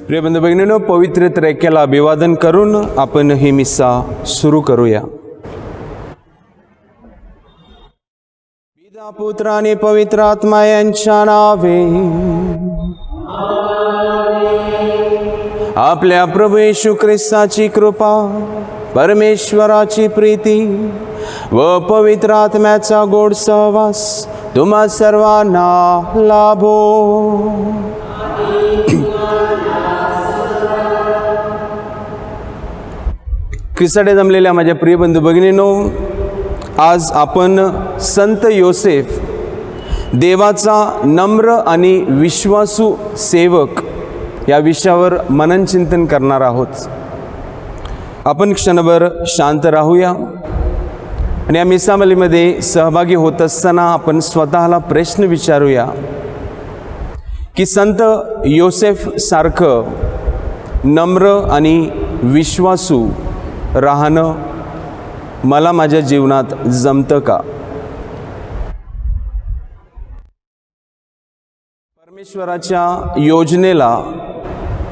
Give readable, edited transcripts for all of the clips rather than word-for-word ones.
प्रिय बंधू भगिनींनो, पवित्र त्रैक्याला अभिवादन करून आपण ही मिसा सुरू करूया. पिता पुत्र आणि पवित्र आत्मा यांच्या नावे. आपल्या प्रभू येशू ख्रिस्ताची कृपा, परमेश्वराची प्रीती व पवित्र आत्म्याचा गोड सहवास तुम्हा सर्वांना लाभो. ख्रिस्ताकडे जमलेल्या माझ्या प्रिय बंधू भगिनींनो, आज आपण संत योसेफ, देवाचा नम्र आणि विश्वासू सेवक या विषयावर मनन चिंतन करणार आहोत. आपण क्षणभर शांत राहूया आणि या मिसामलीमध्ये सहभागी होत असताना आपण स्वतःला प्रश्न विचारूया की संत योसेफ सारखं नम्र आणि विश्वासू राहणं मला माझ्या जीवनात जमतं का? परमेश्वराच्या योजनेला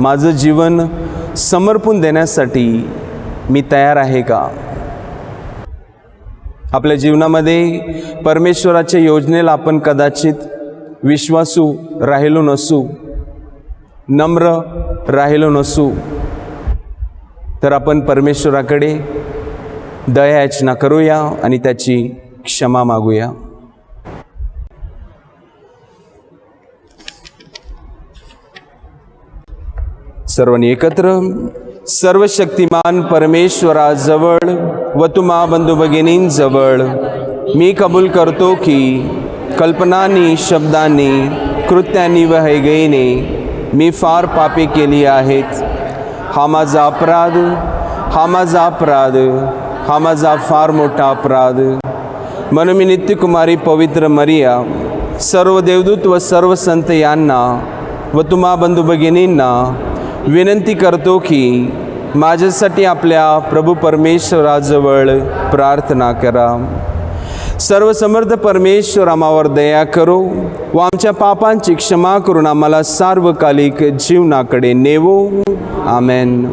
माझं जीवन समर्पण देण्यासाठी मी तयार आहे का? आपल्या जीवनामध्ये परमेश्वराच्या योजनेला आपण कदाचित विश्वासू राहिलो नसू, नम्र राहिलो नसू, तर आपण परमेश्वराकडे दया याचना करूया आणि त्याची क्षमा मागूया. सर्वांनी एकत्र. सर्वशक्तिमान परमेश्वराजवळ व तुम्हा बंधू भगिनींजवळ मी कबूल करतो की कल्पनांनी, शब्दांनी, कृत्यांनी व हैगईने मी फार पापे केली आहेत. हा माझा अपराध, हा माझा अपराध, हा माझा फार मोठा अपराध. म्हणून मी नित्यकुमारी पवित्र मरिया, सर्व देवदूत व सर्व संत यांना व तुम्हा बंधू भगिनींना विनंती करतो की माझ्यासाठी आपल्या प्रभू परमेश्वराजवळ प्रार्थना करा. सर्व समर्थ परमेश्वर आम्हावर दया करो व आमच्या पापांची क्षमा करून आम्हाला सार्वकालिक जीवनाकडे नेवो. आमेन.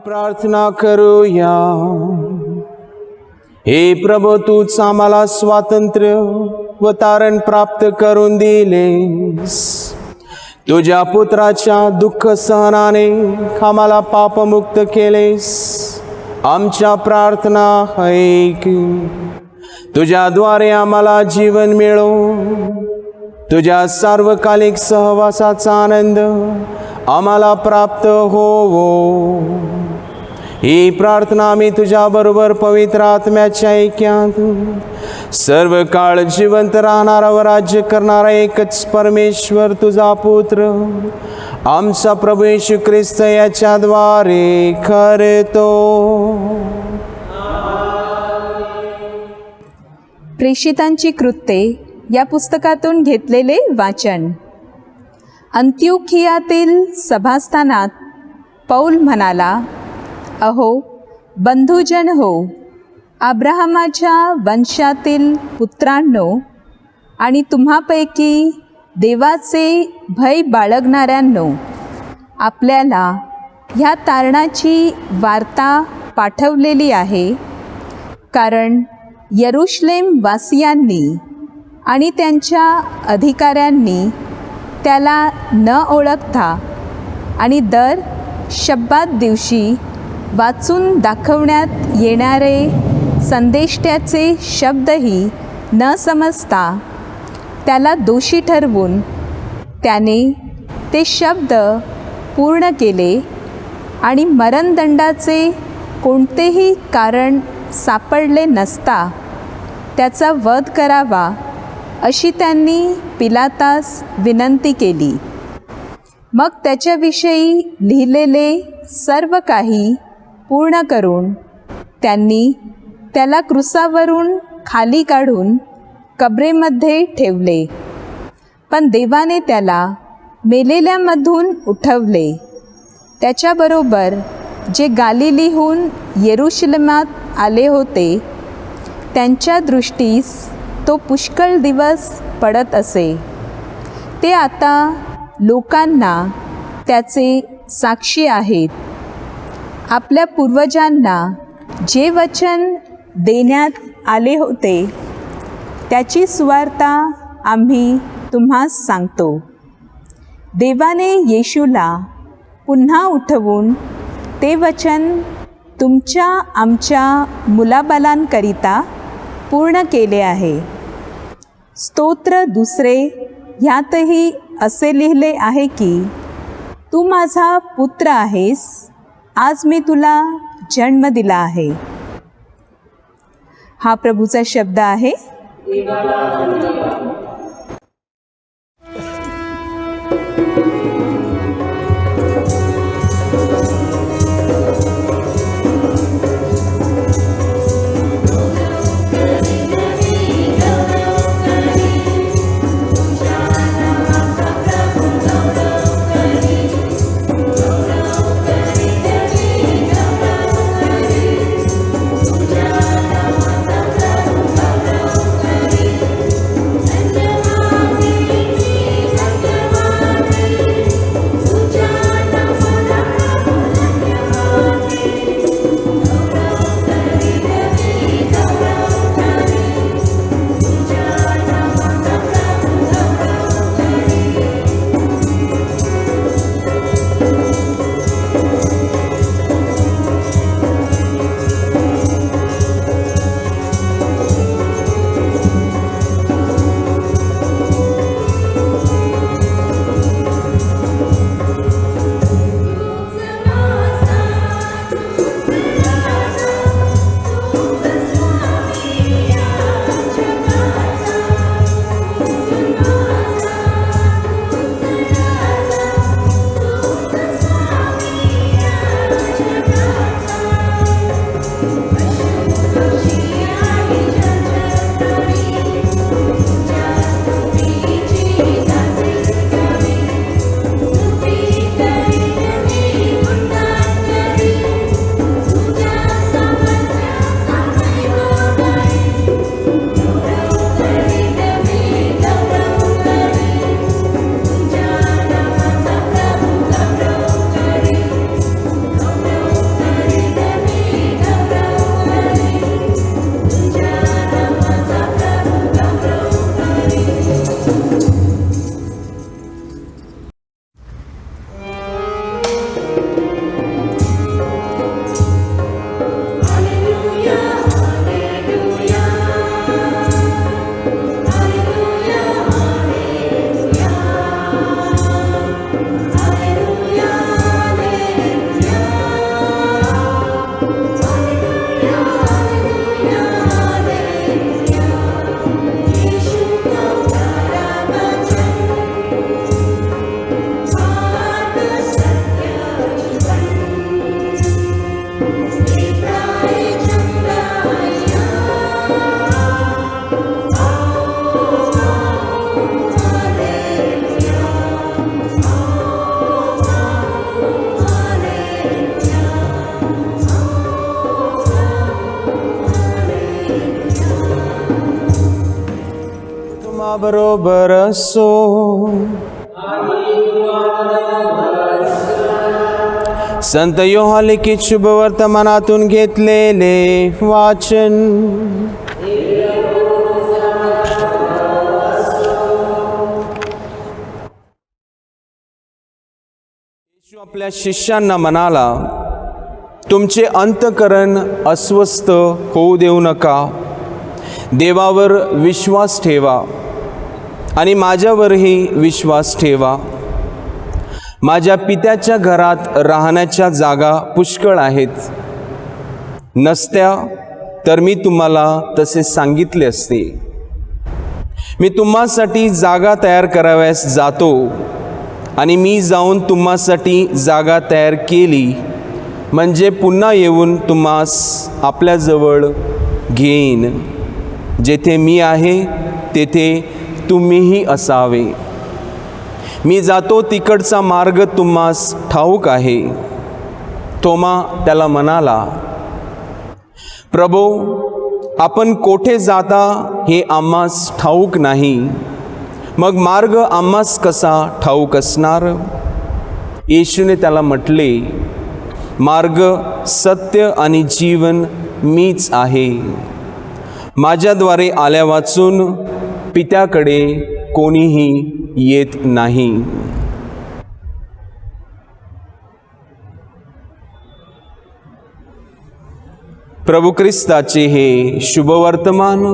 प्रार्थना करूया. हे प्रभो, तूच आम्हाला स्वातंत्र्य व तारण प्राप्त करून दिलेस. तुझ्या पुत्राच्या दुःख सहनाने आम्हाला पापमुक्त केलेस. आमच्या प्रार्थना ऐक. तुझ्याद्वारे आम्हाला जीवन मिळो. तुझ्या सार्वकालिक सहवासाचा आनंद आम्हाला प्राप्त होवो. ही प्रार्थना आम्ही तुझ्याबरोबर पवित्र आत्म्याच्या ऐक्यात सर्व काळ जिवंत राहणारा व राज्य करणारा एकच परमेश्वर तुझा पुत्र आमचा प्रभू येशू ख्रिस्त याच्याद्वारे करतो. प्रेषितांची कृत्ये या पुस्तकातून घेतलेले वाचन. अंत्योखियातील सभास्थानात पौल म्हणाला, अहो बंधुजन हो, अब्राहमाच्या वंशातील पुत्रांनो आणि तुम्हापैकी देवाचे भय बाळगणाऱ्यांनो, आपल्याला ह्या तारणाची वार्ता पाठवलेली आहे. कारण यरुशलेम वासियांनी आणि त्यांच्या अधिकाऱ्यांनी त्याला न ओळखता आणि दर शब्बात दिवशी वाचून दाखवण्यात येणारे संदेष्ट्याचे शब्दही न समजता त्याला दोषी ठरवून त्याने ते शब्द पूर्ण केले आणि मरणदंडाचे कोणतेही कारण सापडले नसता त्याचा वध करावा अशी त्यांनी पिलातास विनंती केली. मग त्याच्याविषयी लिहिलेले सर्व काही पूर्ण करून त्यांनी त्याला क्रुसावरून खाली काढून कबरेमध्ये ठेवले. पण देवाने त्याला मेलेल्यामधून उठवले. त्याच्याबरोबर जे गालिलीहून येरुशलेमात आले होते त्यांच्या दृष्टीस तो पुष्कळ दिवस पडत असे. ते आता लोकांना त्याचे साक्षी आहेत. आपल्या पूर्वजांना जे वचन देण्यात आले होते त्याची सुवार्ता आम्ही तुम्हास सांगतो. देवाने येशूला पुन्हा उठवून ते वचन तुमच्या आमच्या मुलाबालांकरिता पूर्ण केले आहे. स्तोत्र दुसरे ह्यातही असे लिहिले आहे की, तू माझा पुत्र आहेस, आज मी तुला जन्म दिला आहे. हा प्रभूचा शब्द आहे. बरोबर असो. संत योहान लिखित शुभ वर्तमानातून घेतलेले वाचन. येशू आपल्या शिष्यांना म्हणाला, तुमचे अंतःकरण अस्वस्थ होऊ देऊ नका. देवावर विश्वास ठेवा आणि माझ्यावरही विश्वास ठेवा. माझ्या पित्याच्या घरात राहण्याच्या जागा पुष्कळ आहेत. नसत्या तर मी तुम्हाला तसे सांगितले असते. मी तुम्हासाठी जागा तयार कराव्यास जातो आणि मी जाऊन तुम्हासाठी जागा तयार केली म्हणजे पुन्हा येऊन तुम्हास आपल्याजवळ घेईन. जेथे मी आहे तेथे तुम्हीही असावे. मी जातो तिकडचा मार्ग तुम्हास ठाऊक आहे. तोमा त्याला म्हणाला, प्रभो, आपण कोठे जाता हे आम्हास ठाऊक नाही. मग मार्ग आम्हास कसा ठाऊक असणार? येशूने त्याला म्हटले, मार्ग, सत्य आणि जीवन मीच आहे. माझ्याद्वारे आल्या वाचून पित्याकडे कोणीही येत नाही. प्रभू ख्रिस्ताचे हे शुभ वर्तमान.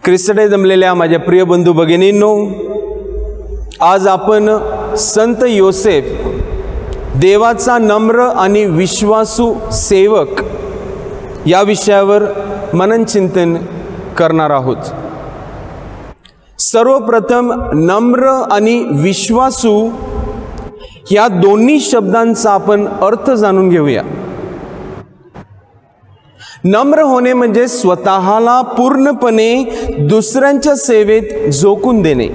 ख्रिस्ताने जमलेल्या माझ्या प्रिय बंधू भगिनींनो, आज आपण संत योसेफ, देवाचा नम्र आणि विश्वासू सेवक, या विषयावर मननचिंतन करणार आहोत. सर्वप्रथम नम्र आणि विश्वासू या दोन्ही शब्दांचा आपण अर्थ जाणून घेऊया. नम्र होणे म्हणजे स्वतःला पूर्णपणे दुसऱ्यांच्या सेवेत झोकून देणे.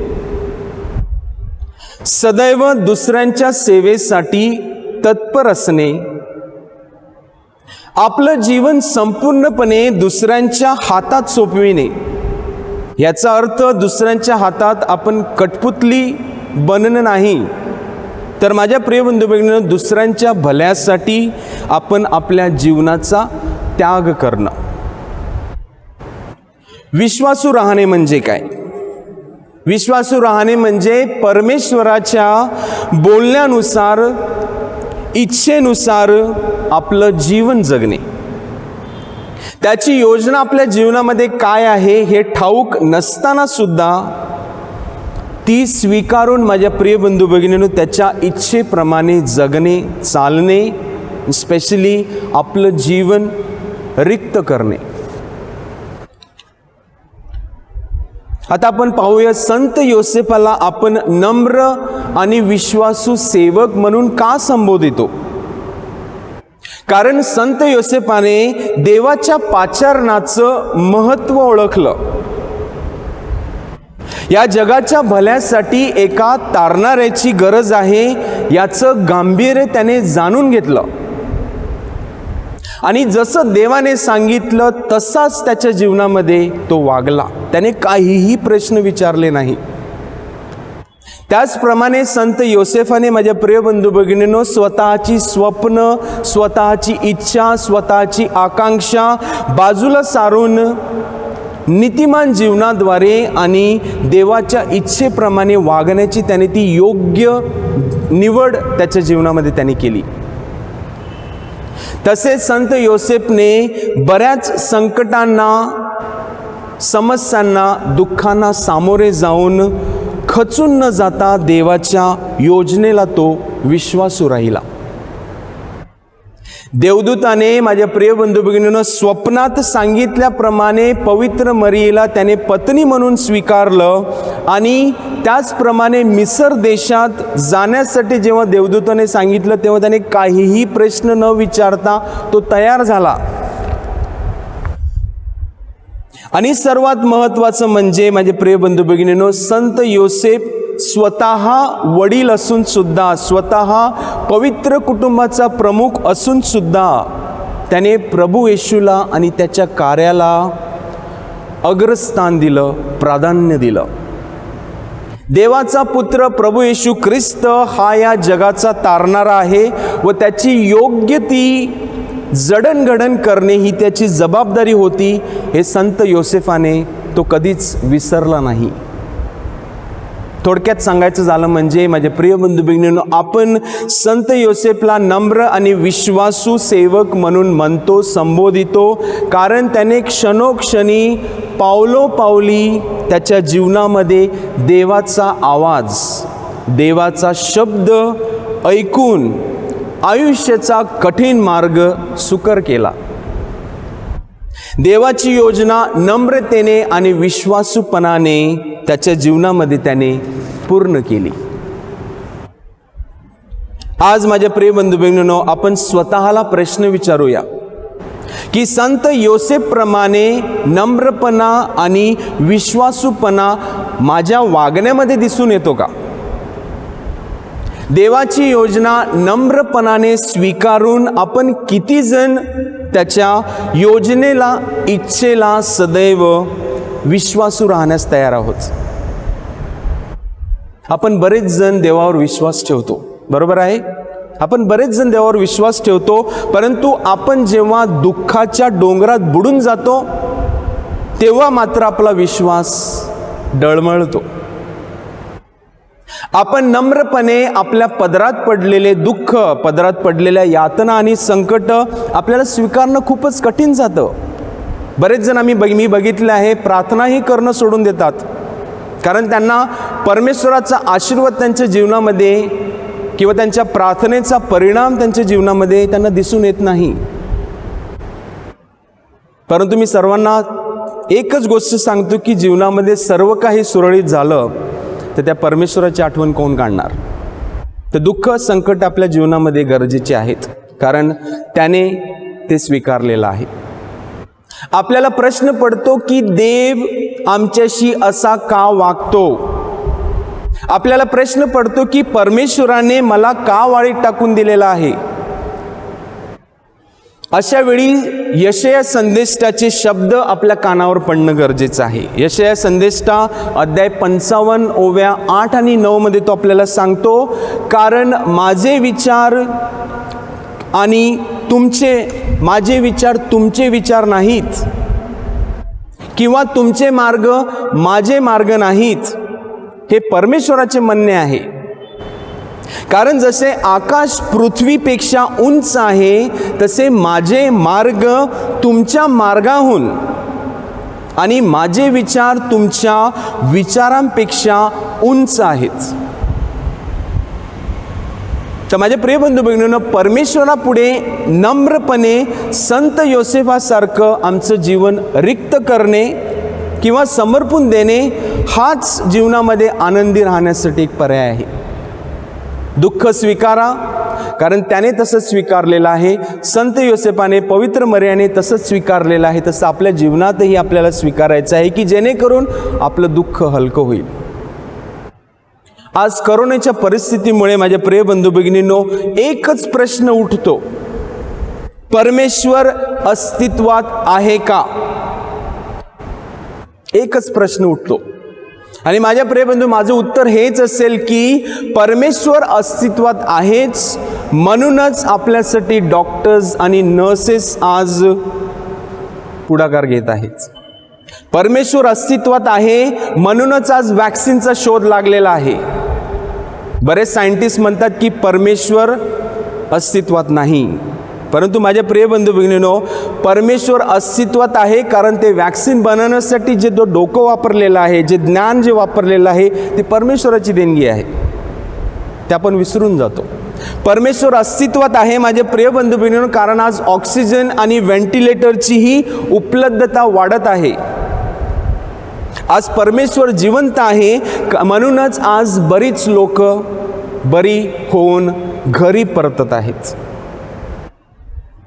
सदैव दुसऱ्यांच्या सेवेसाठी तत्पर असणे. आपलं जीवन संपूर्णपणे दुसऱ्यांच्या हातात सोपविणे. याचा अर्थ दुसऱ्यांच्या हातात आपण कठपुतली बनणं नाही, तर माझ्या प्रिय बंधू भगिनींनो, दुसऱ्यांच्या भल्यासाठी आपण आपल्या जीवनाचा त्याग करणं. विश्वासू राहणे म्हणजे काय? विश्वासू राहणे म्हणजे परमेश्वराच्या बोलण्यानुसार, इच्छेनुसार आपलं जीवन जगणे. त्याची योजना आपल्या जीवनामध्ये काय आहे हे ठाऊक नसताना सुद्धा ती स्वीकारून माझ्या प्रिय बंधू भगिनींनो त्याच्या इच्छेप्रमाणे जगणे, चालणे, स्पेशली आपलं जीवन रिक्त करणे. आता आपण पाहूया, संत योसेफाला आपण नम्र आणि विश्वासू सेवक म्हणून का संबोधितो? कारण संत योसेफाने देवाच्या पाचारणाचं महत्त्व ओळखलं. या जगाच्या भल्यासाठी एका तारणाऱ्याची गरज आहे याचं गांभीर्य त्याने जाणून घेतलं आणि जसं देवाने सांगितलं तसाच त्याच्या जीवनामध्ये तो वागला. त्याने काहीही प्रश्न विचारले नाही. त्याचप्रमाणे संत योसेफाने माझ्या प्रिय बंधू भगिनींनो स्वतःची स्वप्न, स्वतःची इच्छा, स्वतःची आकांक्षा बाजूला सारून नीतिमान जीवनाद्वारे आणि देवाच्या इच्छेप्रमाणे वागण्याची त्याने ती योग्य निवड त्याच्या जीवनामध्ये त्याने केली. तसेच संत योसेफने बऱ्याच संकटांना, समस्यांना, दुःखांना सामोरे जाऊन खचून न जाता देवाच्या योजनेला तो विश्वासू राहिला. देवदूताने माझ्या प्रिय बंधू भगिनींनो स्वप्नात सांगितल्याप्रमाणे पवित्र मरियेला त्याने पत्नी म्हणून स्वीकारलं आणि त्याचप्रमाणे मिसर देशात जाण्यासाठी जेव्हा देवदूताने सांगितलं तेव्हा त्याने काहीही प्रश्न न विचारता तो तयार झाला. आणि सर्वात महत्त्वाचं म्हणजे माझे प्रिय बंधू भगिनींनो, संत योसेफ स्वतः वडील असून सुद्धा, स्वतः पवित्र कुटुंबाचा प्रमुख असून सुद्धा त्याने प्रभू येशूला आणि त्याच्या कार्याला अग्रस्थान दिलं, प्राधान्य दिलं. देवाचा पुत्र प्रभू येशू ख्रिस्त हा या जगाचा तारणारा आहे व त्याची योग्य ती जडणघडण करणे ही त्याची जबाबदारी होती. हे संत योसेफाने तो कधीच विसरला नाही. थोडक्यात सांगायचं झालं म्हणजे माझे प्रिय बंधू भगिनींनो, आपण संत योसेफला नम्र आणि विश्वासू सेवक म्हणून म्हणतो, संबोधितो, कारण त्याने क्षणोक्षणी पावलोपावली त्याच्या जीवनामध्ये देवाचा आवाज, देवाचा शब्द ऐकून आयुष्याचा कठीण मार्ग सुकर केला. देवाची योजना नम्रतेने आणि विश्वासूपणाने त्याच्या जीवनामध्ये त्याने पूर्ण केली. आज माझ्या प्रिय बंधू भगिनींनो, आपण स्वतःला प्रश्न विचारूया की संत योसेफप्रमाणे नम्रपणा आणि विश्वासूपणा माझ्या वागण्यामध्ये दिसून येतो का? देवाची योजना नम्रपणाने स्वीकारून आपण किती जण त्याच्या योजनेला, इच्छेला सदैव विश्वासू राहण्यास तयार आहोत? आपण बरेच जण देवावर विश्वास ठेवतो, बरोबर आहे? आपण बरेच जण देवावर विश्वास ठेवतो, परंतु आपण जेव्हा दुःखाच्या डोंगरात बुडून जातो तेव्हा मात्र आपला विश्वास डळमळतो. आपण नम्रपणे आपल्या पदरात पडलेले दुःख, पदरात पडलेल्या यातना आणि संकट आपल्याला स्वीकारणं खूपच कठीण जातं. बरेच जण मी बघितले आहे, प्रार्थनाही करणं सोडून देतात, कारण त्यांना परमेश्वराचा आशीर्वाद त्यांच्या जीवनामध्ये किंवा त्यांच्या प्रार्थनेचा परिणाम त्यांच्या जीवनामध्ये त्यांना दिसून येत नाही. परंतु मी सर्वांना एकच गोष्ट सांगतो की जीवनामध्ये सर्व काही सुरळीत झालं तर त्या परमेश्वराची आठवण कोण काढणार? तर दुःख, संकट आपल्या जीवनामध्ये गरजेचे आहेत, कारण त्याने ते स्वीकारलेलं आहे. आपल्याला प्रश्न पडतो की देव आमच्याशी असा का वागतो? आपल्याला प्रश्न पडतो की परमेश्वराने मला का वाळीत टाकून दिलेला आहे? अशा वेळी यशया संदेष्टाचे शब्द आपल्या कानावर पडणं गरजेचं आहे. यशया संदेष्टा अध्याय 55 ओव्या 8 आणि 9 मध्ये तो आपल्याला सांगतो, कारण माझे विचार तुमचे विचार नाहीत किंवा तुमचे मार्ग माझे मार्ग नाहीत, हे परमेश्वराचे म्हणणे आहे. कारण जसे आकाश पृथ्वीपेक्षा उंच आहे तसे माझे मार्ग तुमच्या मार्गाहून आणि माझे विचार तुमच्या विचारांपेक्षा उंच आहेत. तर माझे प्रिय बंधू भगिनींनो, परमेश्वरापुढे नम्रपणे संत योसेफासारखं आमचं जीवन रिक्त करणे किंवा समर्पण देणे हाच जीवनामध्ये आनंदी राहण्यासाठी एक पर्याय आहे. दुःख स्वीकारा, कारण त्याने तसंच स्वीकारलेलं आहे. संत योसेफाने, पवित्र मरियाने तसंच स्वीकारलेलं आहे. तसं आपल्या जीवनातही आपल्याला स्वीकारायचं आहे की जेणेकरून आपलं दुःख हलकं होईल. आज करोनाच्या परिस्थितीमुळे माझ्या प्रिय बंधू भगिनींनो, एकच प्रश्न उठतो, परमेश्वर अस्तित्वात आहे का? एकच प्रश्न उठतो. आणि माझ्या प्रिय बंधू, माझं उत्तर हेच असेल की परमेश्वर अस्तित्वात आहेच, म्हणूनच आपल्यासाठी डॉक्टर्स आणि नर्सेस आज पुढाकार घेत आहेत. परमेश्वर अस्तित्वात आहे म्हणूनच आज वॅक्सिनचा शोध लागलेला आहे. बरेच सायंटिस्ट म्हणतात की परमेश्वर अस्तित्वात नाही, परंतु माझ्या प्रिय बंधू भगिनींनो, परमेश्वर अस्तित्वात आहे, कारण ते वॅक्सिन बनवण्यासाठी जे डोकं वापरलेलं आहे, जे ज्ञान जे वापरलेलं आहे, ते परमेश्वराची देणगी आहे. ते आपण विसरून जातो. परमेश्वर अस्तित्वात आहे माझे प्रिय बंधू भगिनींनो, कारण आज ऑक्सिजन आणि व्हेंटिलेटरचीही उपलब्धता वाढत आहे. आज परमेश्वर जिवंत आहे, म्हणूनच आज बरीच लोक बरी होऊन घरी परतत आहेत.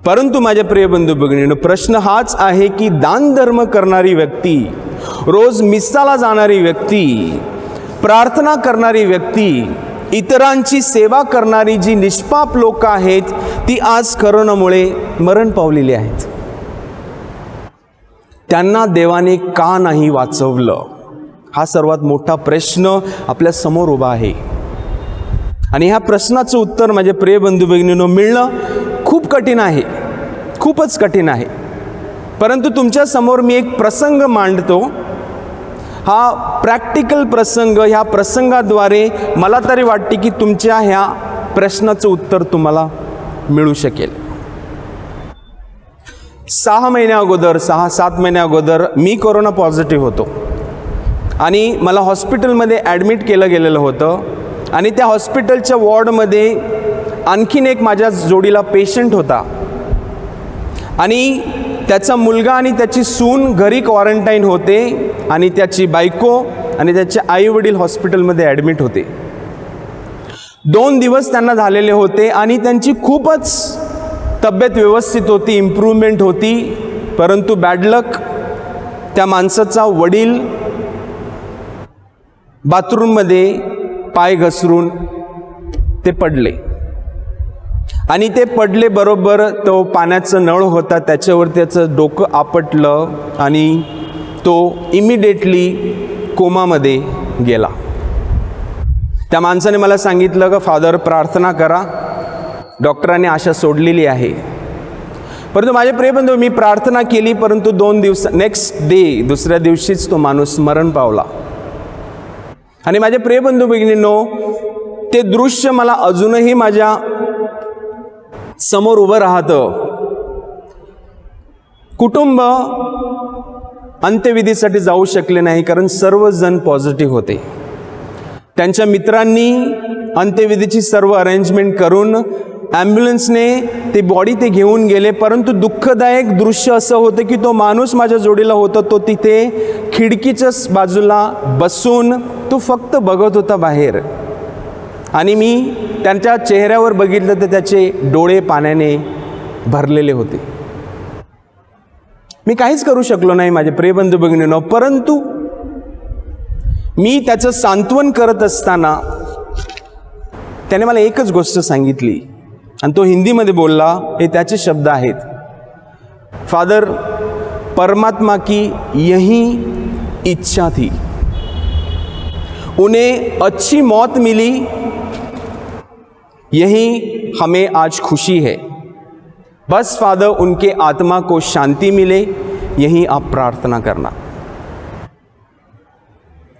परंतु माझ्या प्रिय बंधू भगिनींनो, प्रश्न हाच आहे की दान धर्म करणारी व्यक्ती, रोज मिसाला जाणारी व्यक्ती, प्रार्थना करणारी व्यक्ती, इतरांची सेवा करणारी जी निष्पाप लोक आहेत ती आज करोनामुळे मरण पावलेली आहेत. त्यांना देवाने का नाही वाचवलं, हा सर्वात मोठा प्रश्न आपल्या समोर उभा आहे. आणि ह्या प्रश्नाचं उत्तर माझे प्रिय बंधू भगिनींनो मिळणं खूप कठीण आहे, खूपच कठीण आहे. परंतु तुमच्या समोर मी एक प्रसंग मांडतो. हा प्रॅक्टिकल प्रसंग, ह्या प्रसंगाद्वारे मला तरी वाटते की तुमच्या ह्या प्रश्नाचं उत्तर तुम्हाला मिळू शकेल. 6 महिन्या अगोदर, 6-7 महिन्या अगोदर मी कोरोना पॉझिटिव्ह होतो आणि मला हॉस्पिटलमध्ये ॲडमिट केलं गेलेलं होतं. आणि त्या हॉस्पिटलच्या वॉर्डमध्ये आणखीन एक माझ्या जोडीला पेशंट होता आणि त्याचा मुलगा आणि त्याची सून घरी क्वारंटाईन होते आणि त्याची बायको आणि त्याचे आईवडील हॉस्पिटलमध्ये ॲडमिट होते. 2 दिवस त्यांना झालेले होते आणि त्यांची खूपच तब्येत व्यवस्थित होती, इम्प्रूव्हमेंट होती. परंतु बॅड लक, त्या माणसाचा वडील बाथरूममध्ये पाय घसरून ते पडले आणि ते पडले बरोबर तो पाण्याचं नळ होता त्याच्यावर त्याचं डोकं आपटलं आणि तो इमिडिएटली कोमामध्ये गेला. त्या माणसाने मला सांगितलं का फादर प्रार्थना करा, डॉक्टरांनी आशा सोडलेली आहे. परंतु माझे प्रिय बंधू, मी प्रार्थना केली, परंतु 2 दिवस नेक्स्ट डे, दुसऱ्या दिवशीच तो माणूस मरण पावला. आणि माझे प्रिय बंधू भगिनींनो, ते दृश्य मला अजूनही माझ्या समोर उभं राहतं. कुटुंब अंत्यविधीसाठी जाऊ शकले नाही कारण सर्वजण पॉझिटिव्ह होते. त्यांच्या मित्रांनी अंत्यविधीची सर्व अरेंजमेंट करून ॲम्ब्युलन्सने ती बॉडी ते घेऊन गेले. परंतु दुःखदायक दृश्य असं होतं की तो माणूस माझ्या जोडीला होता, तो तिथे खिडकीच्याच बाजूला बसून तो फक्त बघत होता बाहेर. आणि मी त्यांच्या चेहऱ्यावर बघितलं तर त्याचे डोळे पाण्याने भरलेले होते. मी काहीच करू शकलो नाही माझे प्रिय बंधू भगिनींनो. परंतु मी त्याचं सांत्वन करत असताना त्याने मला एकच गोष्ट सांगितली आणि तो हिंदीमध्ये बोलला. हे त्याचे शब्द आहेत, फादर परमात्मा की यही इच्छा थी, उन्हें अच्छी मौत मिली, यही हमें आज खुशी है. बस फादर उनके आत्मा को शांति मिले, यही आप प्रार्थना करना.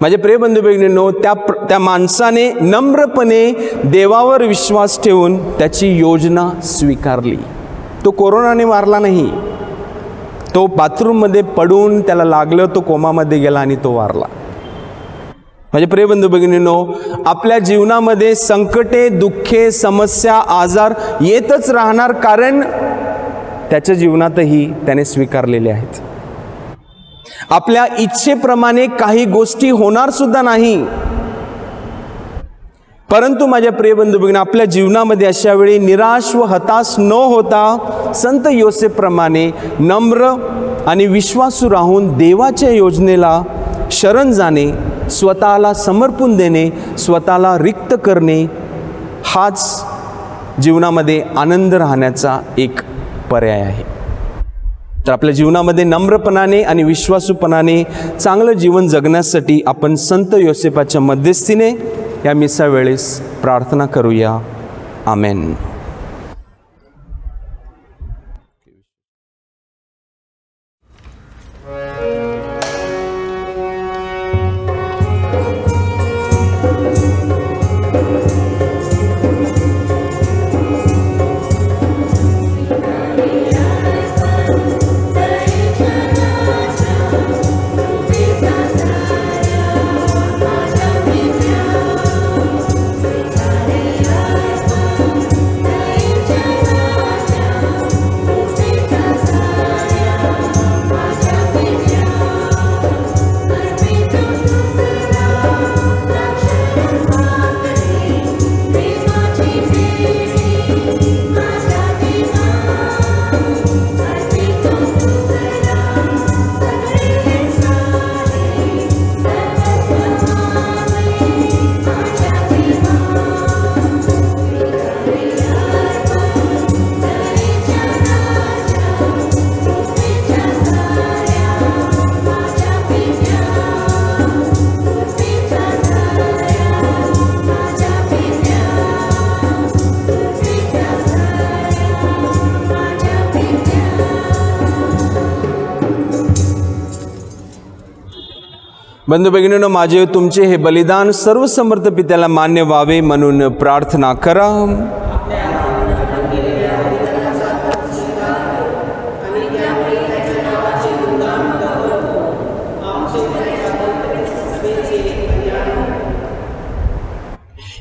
माझे प्रिय बंधू भगिनींनो, त्या माणसाने नम्रपणे देवावर विश्वास ठेवून त्याची योजना स्वीकारली. तो कोरोनाने मारला नाही, तो बाथरूममध्ये पडून त्याला लागलं, तो कोमामध्ये गेला आणि तो वारला. माझे प्रिय बंधू भगिनींनो, आपल्या जीवनामध्ये संकटे, दुःखे, समस्या, आजार येतच राहणार, कारण त्याच्या जीवनातही त्याने स्वीकारलेले आहेत. आपल्या इच्छेप्रमाणे काही गोष्टी होणार सुद्धा नाही. परंतु माझ्या प्रिय बंधू भगिनी, आपल्या जीवनामध्ये अशा वेळी निराश व हताश न होता संत योसेफप्रमाणे नम्र आणि विश्वासू राहून देवाच्या योजनेला शरण जाणे, स्वतःला समर्पण देणे, स्वतःला रिक्त करणे, हाच जीवनामध्ये आनंद राहण्याचा एक पर्याय आहे. तर आपल्या जीवनामध्ये नम्रपणाने आणि विश्वासूपणाने चांगलं जीवन जगण्यासाठी आपण संत योसेफाच्या मध्यस्थीने या मिसा वेळेस प्रार्थना करूया. आमेन. बंधू भगिनींनो, माझे तुमचे हे बलिदान सर्व समर्थ पित्याला मान्य व्हावे म्हणून प्रार्थना करा.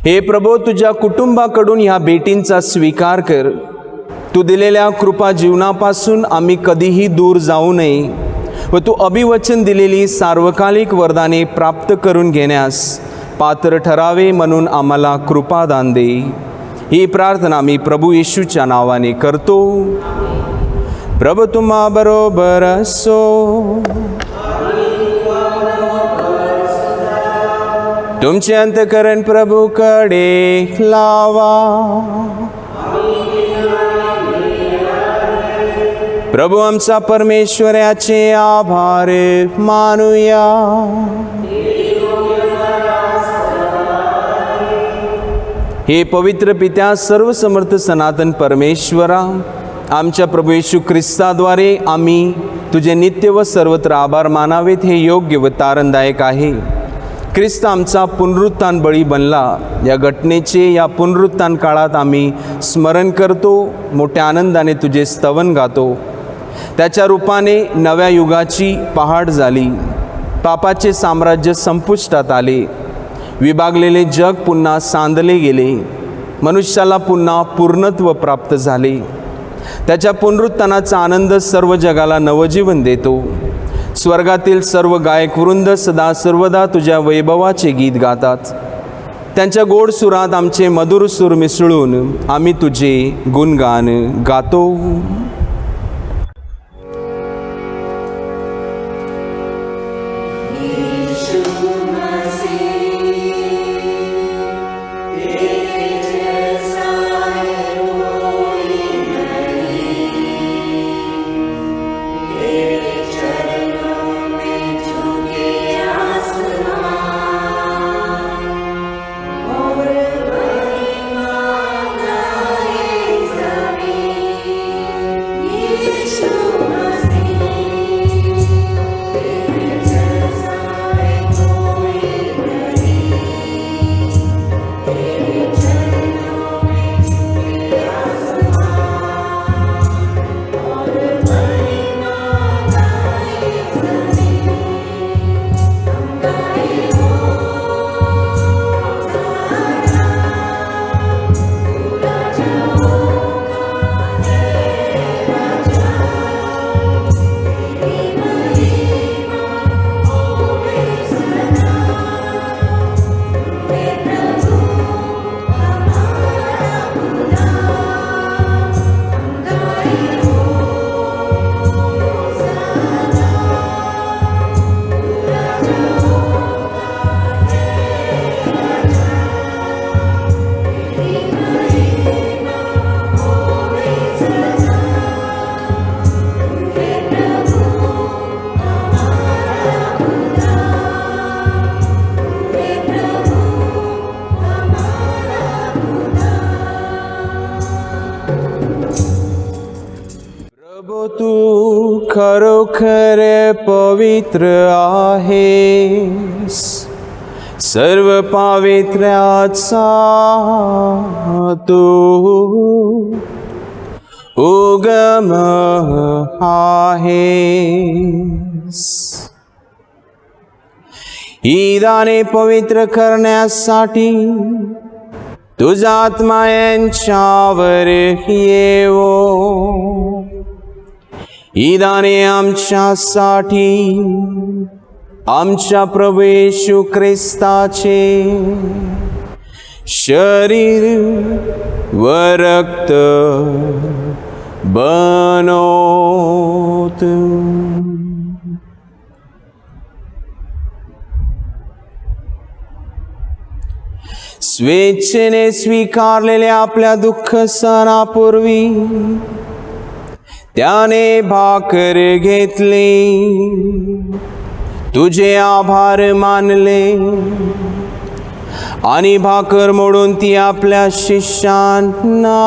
हे प्रभो, तुझ्या कुटुंबाकडून ह्या भेटींचा स्वीकार कर. तू दिलेल्या कृपा जीवनापासून आम्ही कधीही दूर जाऊ नये व तू अभिवचन दिलेली सार्वकालिक वरदाने प्राप्त करून घेण्यास पात्र ठरावे म्हणून आम्हाला कृपादान दे. ही प्रार्थना मी प्रभू येशूच्या नावाने करतो. प्रभू तुम्हा बरोबर असो. तुमचे अंतःकरण प्रभूकडे लावा. प्रभू आमचा परमेश्वराचे आभार मानूया. हे पवित्र पित्या, सर्व समर्थ सनातन परमेश्वरा, आमच्या प्रभू येशू ख्रिस्ताद्वारे आम्ही तुझे नित्य व सर्वत्र आभार मानावेत हे योग्य व तारणदायक आहे. ख्रिस्त आमचा पुनरुत्थान बळी बनला. या घटनेचे या पुनरुत्थान काळात आम्ही स्मरण करतो. मोठ्या आनंदाने तुझे स्तवन गातो. त्याच्या रूपाने नव्या युगाची पहाट झाली. पापाचे साम्राज्य संपुष्टात आले. विभागलेले जग पुन्हा सांधले गेले. मनुष्याला पुन्हा पूर्णत्व प्राप्त झाले. त्याच्या पुनरुत्थानाचा आनंद सर्व जगाला नवजीवन देतो. स्वर्गातील सर्व गायकवृंद सदा सर्वदा तुझ्या वैभवाचे गीत गातात. त्यांच्या गोड सुरात आमचे मधुर सूर मिसळून आम्ही तुझे गुणगान गातो. तू खरोखर पवित्र आहेस. सर्व पावित्र्याचा तू उगम आहेस. ही दाने पवित्र करण्यासाठी तुझा आत्मा यांच्यावर येवो. ही दाने आमच्यासाठी आमच्या प्रभू येशू ख्रिस्ताचे शरीर व रक्त बनोत. स्वेच्छेने स्वीकारलेल्या आपल्या दुःख सणापूर्वी त्याने भाकर घेतली, तुझे आभार मानले आणि भाकर मोडून ती आपल्या शिष्यांना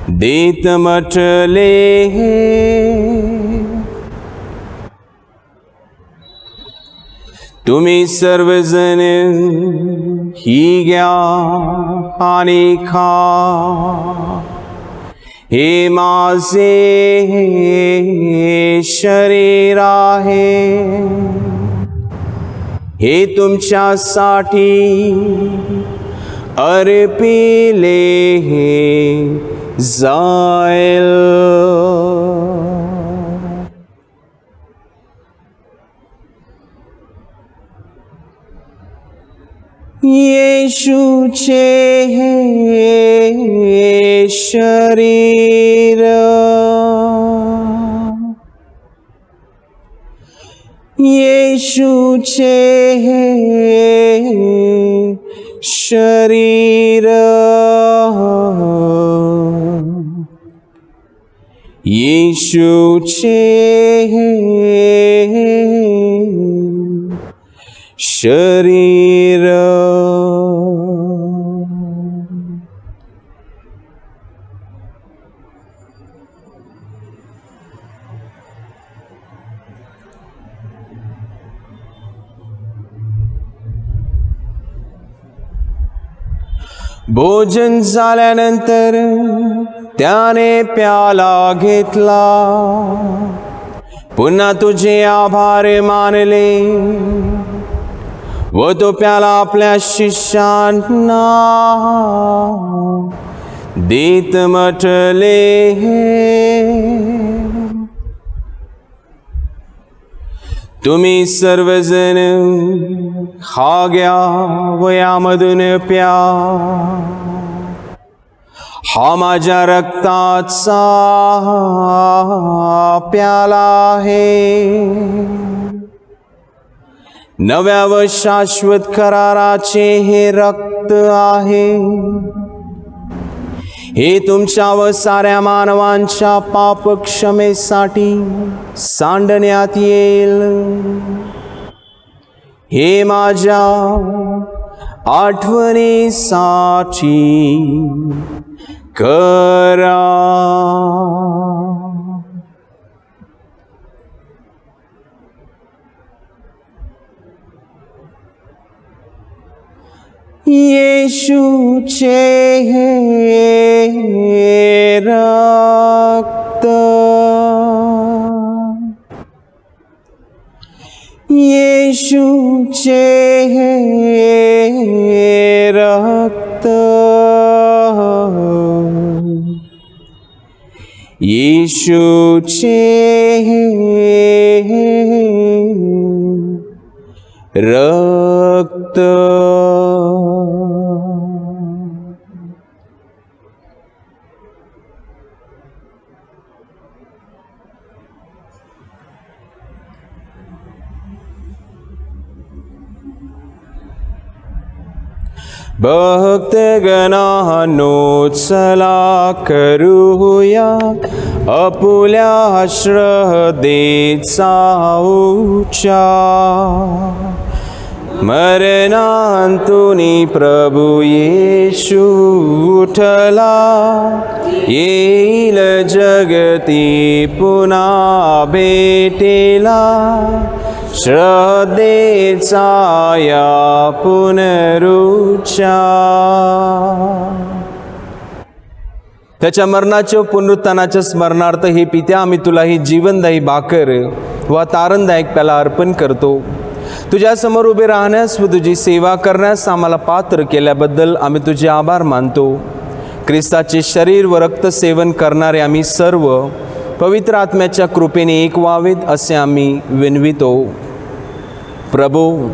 देत म्हटले, तुम्ही सर्वजण ही घ्या आणि खा, हे माझे शरीर आहे, हे तुमच्यासाठी अर्पिले जाईल. येशूचे शरीर, येशूचे शरीर, येशूचे शरीर. भोजन झाल्यानंतर त्याने प्याला घेतला, पुन्हा तुझे आभार मानले व तो प्याला आपल्या शिष्यांना देत म्हटले, तुम्ही सर्वजण हा घ्या व यामधून प्या, हा माझ्या रक्ताचा प्याला आहे, नव्या व शाश्वत कराराचे हे रक्त आहे, हे तुमच्या व साऱ्या मानवांच्या पाप क्षमेसाठी सांडण्यात येईल. हे माझ्या आठवणीसाठी करा. येशूचे रक्त, येशूचे रक्त, येशूचे रक्त. भक्तगणांनो चला करूया आपुल्या श्रद्धेचा उच्चार, मरणांतून प्रभू येशू उठला, येईल जगती पुन्हा भेटेला, श्रद्धेचा या पुनरुच्चार. त्याच्या मरणाच्या पुनरुत्थानाच्या स्मरणार्थ हे पित्या, आम्ही तुला ही जीवनदायी भाकर व तारणदायक प्याला अर्पण करतो. तुझ्यासमोर उभे राहण्यास व तुझी सेवा करण्यास आम्हाला पात्र केल्याबद्दल आम्ही तुझे आभार मानतो. ख्रिस्ताचे शरीर व रक्त सेवन करणारे आम्ही सर्व पवित्र आत्म्याच्या कृपेने एक व्हावेत असे आम्ही विनवितो. प्रभू,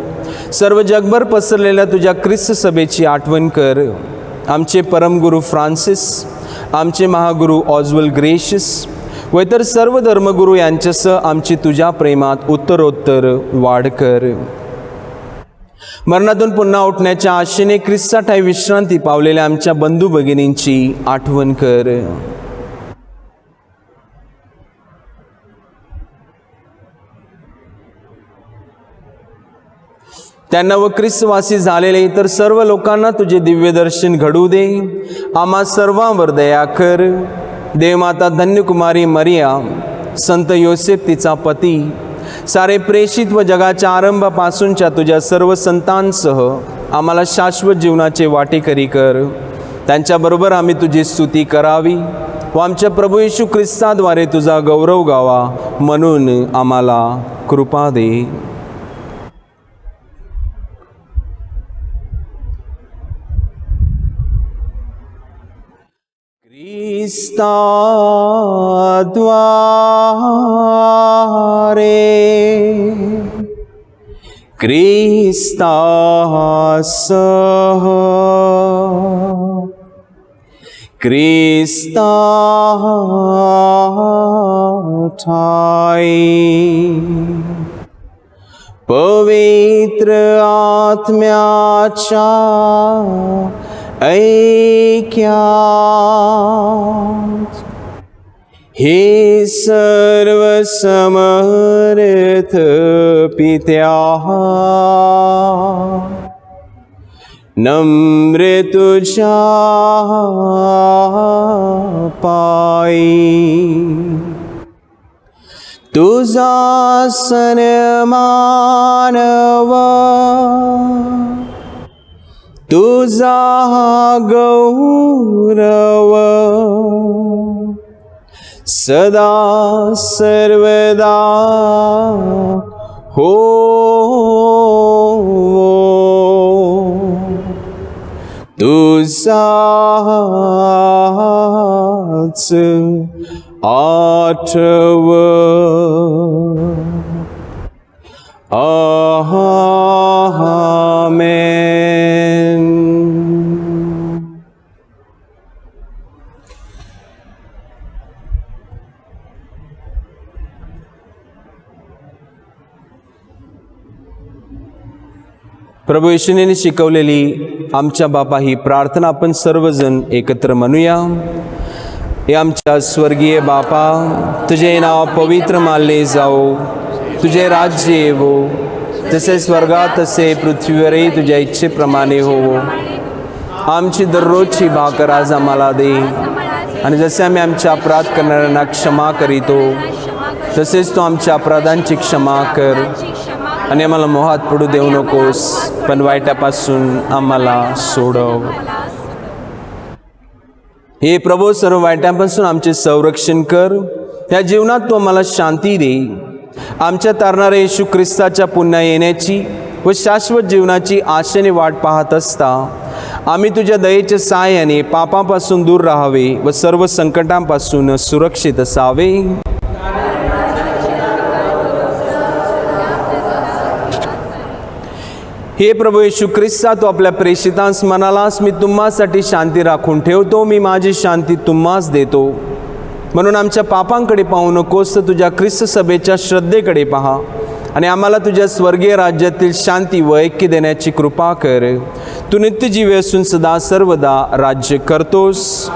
सर्व जगभर पसरलेल्या तुझ्या ख्रिस्त सभेची आठवण कर. आमचे परमगुरू फ्रान्सिस, आमचे महागुरू ऑजवल्ड ग्रेशियस व इतर सर्व धर्मगुरू यांच्यासह आमची तुझ्या प्रेमात उत्तरोत्तर वाढ कर. मरणातून पुन्हा उठण्याच्या आशेने ख्रिस्ताठायी विश्रांती पावलेल्या आमच्या बंधू भगिनींची आठवण कर. त्यांना व ख्रिस्तवासी झालेले इतर सर्व लोकांना तुझे दिव्य दर्शन घडू दे. आम्हा सर्वांवर दया कर. देवमाता धन्यकुमारी मरिया, संत योसेफ तिचा पती, सारे प्रेषित व जगाच्या आरंभापासूनच्या तुझ्या सर्व संतांसह आम्हाला शाश्वत जीवनाचे वाटेकरी कर. त्यांच्याबरोबर आम्ही तुझी स्तुती करावी व आमच्या प्रभू येशू ख्रिस्ताद्वारे तुझा गौरव गावा म्हणून आम्हाला कृपा दे. ख्रिस्तासह ठाई पवित्र आत्म्याच्या ऐक्यात हे सर्व समर्थ पित्या नम्र तुझ्या पायी तुझा सन्मानव तुझा गौरव सदा सर्वदा हो. तुझाच आठव आमेन. प्रभू येशूने शिकवलेली आमच्या बापा ही प्रार्थना आपण सर्वजण एकत्र म्हणूया. हे आमच्या स्वर्गीय बापा, तुझे नाव पवित्र मानले जाओ, तुझे राज्य येवो, जसे स्वर्गात तसे पृथ्वीवरही तुझ्या इच्छेप्रमाणे होवो. आमची दररोजची भाकर आज आम्हाला दे, आणि जसे आम्ही आमच्या अपराध करणाऱ्यांना क्षमा करीतो तसेच तू आमच्या अपराधांची क्षमा कर, आणि आम्हाला मोहात पडू देऊ नकोस, पण वाईटापासून आम्हाला सोडव. हे प्रभू, सर्व वाईटापासून आमचे संरक्षण कर. या जीवनात तू आम्हाला शांती दे. आमच्या तारणाऱ्या येशू ख्रिस्ताच्या पुन्हा येण्याची व शाश्वत जीवनाची आशेने वाट पाहत असता आम्ही तुझ्या दयेच्या सहाय्याने पापापासून दूर राहावे व सर्व संकटांपासून सुरक्षित असावे. हे प्रभू येशू ख्रिस्ता, तू आपल्या प्रेषितांस म्हणालास, मी तुम्हासाठी शांती राखून ठेवतो, मी माझी शांती तुम्हास देतो. म्हणून आमच्या पापांकडे पाहू नकोस, तर तुझ्या ख्रिस्त सभेच्या श्रद्धेकडे पहा आणि आम्हाला तुझ्या स्वर्गीय राज्यातील शांती व ऐक्य देण्याची कृपा कर. तू नित्यजीवी असून सदा सर्वदा राज्य करतोस.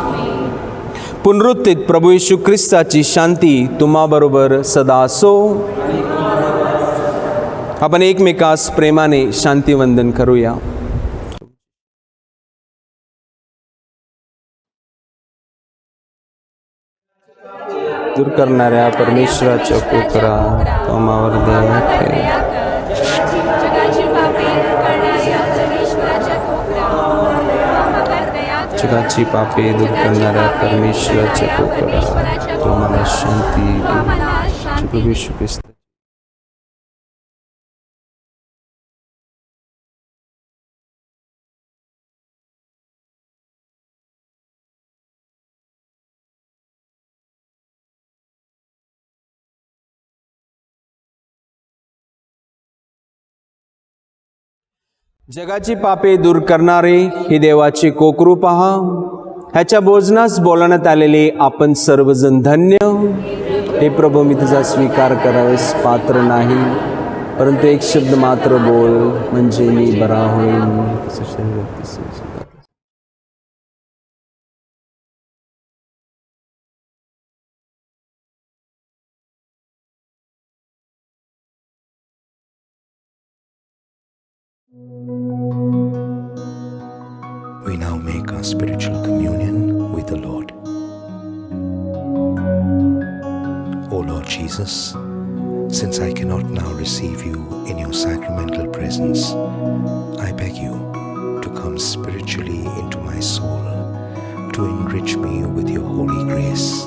पुनरुत्थित प्रभू येशू ख्रिस्ताची शांती तुम्हाबरोबर सदा असो. आपण एकमेकास प्रेमाने शांतिवंदन करूया. दूर करणाऱ्या परमेश्वराच्या पुत्रा, आम्हावर दया कर. जगाची पापे दूर करणाऱ्या परमेश्वराच्या पुत्रा, तुम्हाला शांती प्रभू येशू ख्रिस्त. जगाची पापे दूर करणारे हे देवाचे कोकरू पहा. ह्याच्या भोजनास बोलवण्यात आलेले आपण सर्वजण धन्य. हे प्रभू, मी तुझा स्वीकार करावेस पात्र नाही, परंतु एक शब्द मात्र बोल म्हणजे मी बरा होईन. We now make our spiritual communion with the Lord. O Lord Jesus, Since I cannot now receive you in your sacramental presence, I beg you to come spiritually into my soul, to enrich me with your holy grace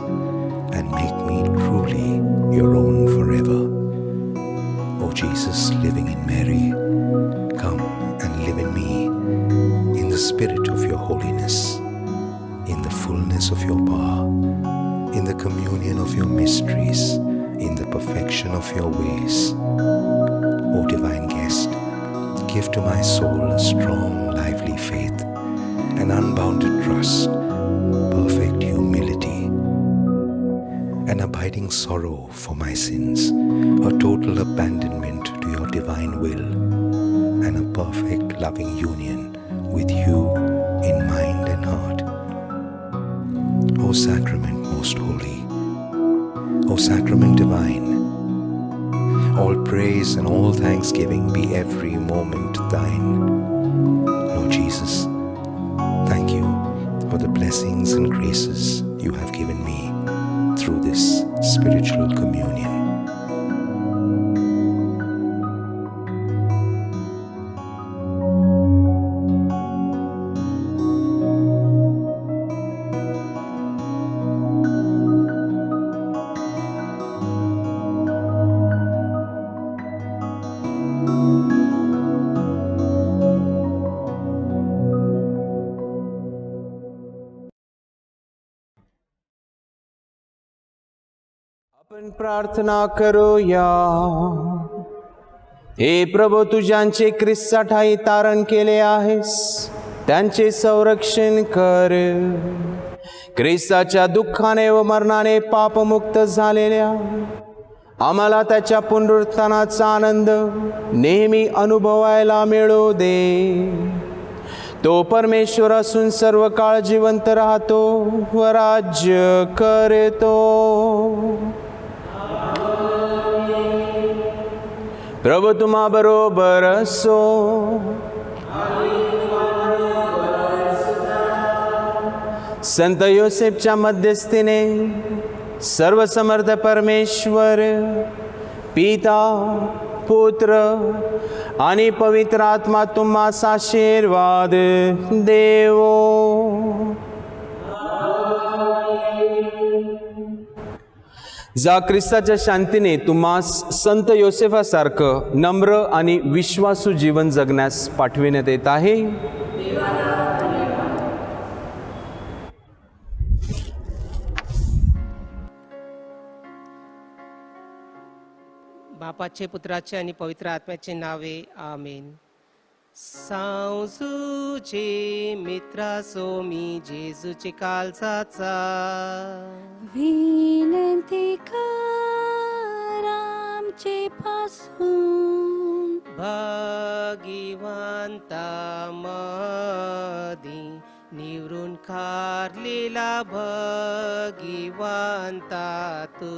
and make me truly your own forever. O Jesus, living in Mary, come and live in me in the spirit of your holiness, in the fullness of your power, in the communion of your mysteries, in the perfection of your ways. O divine guest, give to my soul a strong, lively faith, an unbounded trust, perfect humility, an abiding sorrow for my sins, a total abandonment to your divine will, and a perfect loving union with you in mind and heart. O sacrament most holy, O sacrament divine, all praise and all thanksgiving be every moment thine. Lord Jesus, thank you for the blessings and graces you have given me through this spiritual communion. आपण प्रार्थना करूया. हे प्रभू, तू ज्यांचे ख्रिस्ता ठाई तारण केले आहेस त्यांचे संरक्षण कर. ख्रिस्ताच्या दुःखाने व मरणाने पापमुक्त झालेल्या आम्हाला त्याच्या पुनरुत्थानाचा आनंद नेहमी अनुभवायला मिळू दे. तो परमेश्वर असून सर्व काळ जिवंत राहतो व राज्य करतो. प्रभू तुम्हा बरोबर असो. संत योसेफच्या मध्यस्थीने सर्वसमर्थ परमेश्वर पिता, पुत्र आणि पवित्र आत्मा तुम्हास आशीर्वाद देवो. जा ख्रिस्ताच्या शांतीने तुम्हास संत योसेफासारखं नम्र आणि विश्वासू जीवन जगण्यास पाठविण्यात येत आहे. बापाचे, पुत्राचे आणि पवित्र आत्म्याचे नावे आमेन. सांजुचे मित्रासो मी जेजूचे कालचाचा विनंती कर आमचे पासून भाग्यवंता मधी निवरून खारलेला भाग्यवंता तू.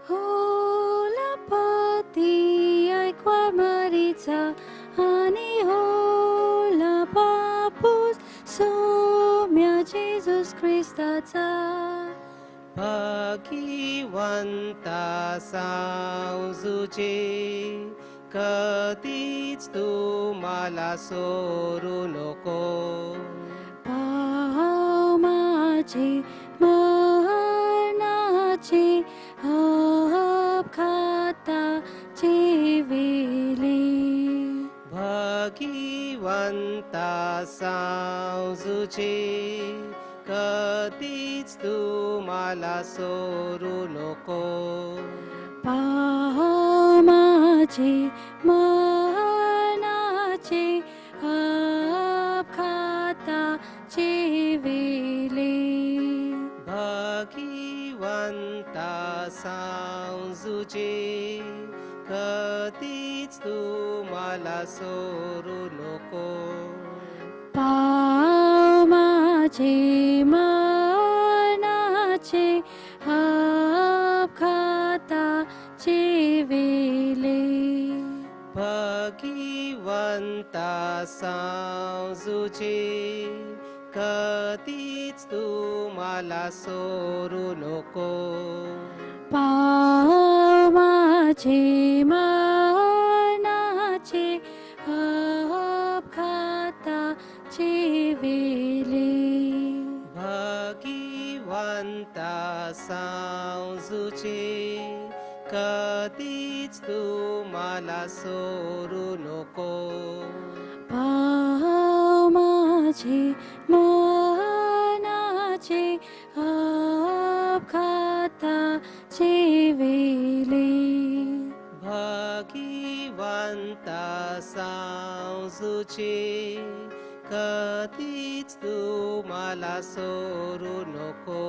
होला पती ऐकवा मरीचा आणि होला बापूस सौम्या जेजूस ख्रिस्ताचा. भाग्यवंता सांजुचे कधीच तू मला सोडू नको. पाव माझे मरणाचे अपघाताचे वेळी भाग्यवंता सांजुचे कधीच तू मला सोडू नको. पाव माझे मरणाचे अपघाताचे वेळी भाग्यवंता सांजुचे कधीच तू मला सोडू नको. पाव माझे मरणाचे अपघाताचे वेळी भाग्यवंता सांजुचे कधीच तू मला सोडू नको. पाव माझे माझे मरणाचे अपघाताचे वेले भाग्यवंता सांजुचे कधीच तू मला सोडू नको पाव माझे मनाचे अपघाताचे वेले भाग्यवंता सांजुचे कधीच तू मला सोडू नको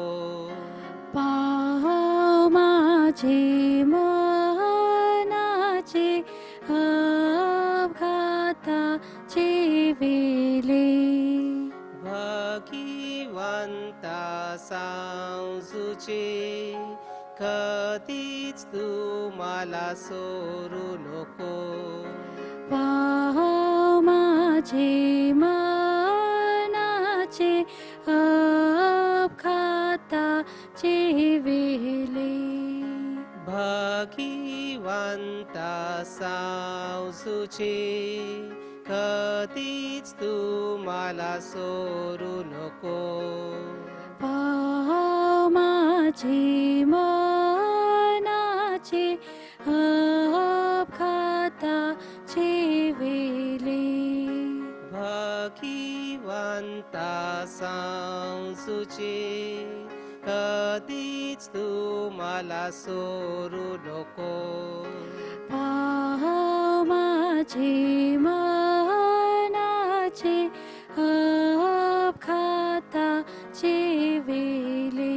पाव माझे मनाचे अपघाताचे वेले भाग्यवंता सांजुचे कधीच तू मला सोडू नको पाव माझे मनाचे अपघाताचे वेले भाग्यवंता सांजुचे कधीच तू मला सोडू नको पाव माझे मनाचे अपघाताचे वेले भाग्यवंता सांजुचे कधीच तू मला सोडू नको पाव माझे मनाचे अपघाताचे वेले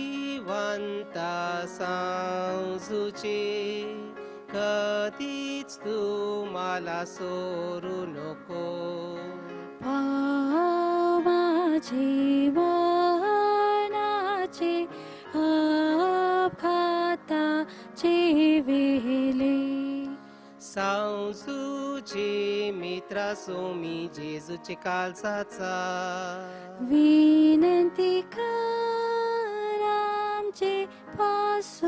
भाग्यवंता सांजुचे कधीच तू मला सोडू नको पाव माझे मनाचे अपघाताचे वेले सांजुचे मित्रा सोमी जेजूचे काळजाचा विनंती कर आमचे पासून